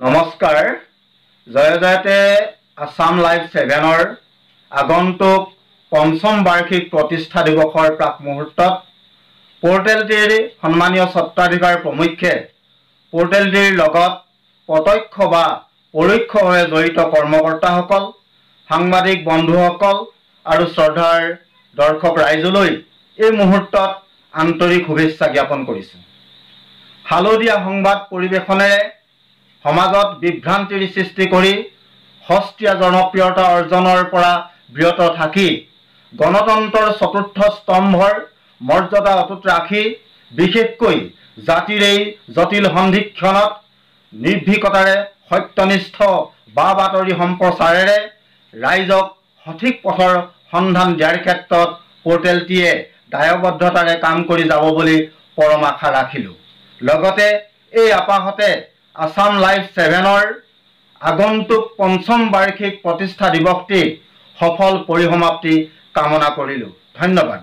নমস্কাৰ। জয়তে আসাম লাইভ 7-ৰ আগন্তুক পঞ্চম বাৰ্ষিক প্ৰতিষ্ঠা দিৱসৰ প্ৰাক মুহূৰ্তত পোৰ্টেলটিৰ সন্মানীয় স্বত্বাধিকাৰ প্ৰমুখ্যে পোৰ্টেলটিৰ লগত প্ৰত্যক্ষ বা পৰোক্ষভাৱে জড়িত কৰ্মকৰ্তাসকল, সাংবাদিক বন্ধুসকল আৰু শ্ৰদ্ধাৰ দৰ্শক ৰাইজলৈ এই মুহূৰ্তত আন্তৰিক শুভেচ্ছা জ্ঞাপন কৰিছোঁ। হালধীয়া সংবাদ পৰিৱেশনেৰে সমাজত বিভ্ৰান্তিৰ সৃষ্টি কৰি সস্তীয়া জনপ্ৰিয়তা অৰ্জনৰ পৰা বিৰত থাকি গণতন্ত্ৰৰ চতুৰ্থ স্তম্ভৰ মৰ্যাদা অটুট ৰাখি বিশেষকৈ জাতিৰ এই জটিল সন্ধিক্ষণত নিৰ্ভীকতাৰে সত্যনিষ্ঠ বা বাতৰি সম্প্ৰচাৰেৰে ৰাইজক সঠিক পথৰ সন্ধান দিয়াৰ ক্ষেত্ৰত পোৰ্টেলটিয়ে দায়বদ্ধতাৰে কাম কৰি যাব বুলি পৰম আশা ৰাখিলোঁ। লগতে এই আপাহতে আসাম লাইভ 7-ৰ আগন্তুক পঞ্চম বাৰ্ষিক প্ৰতিষ্ঠা দিৱসটি সফল পৰিসমাপ্তি কামনা কৰিলোঁ। ধন্যবাদ।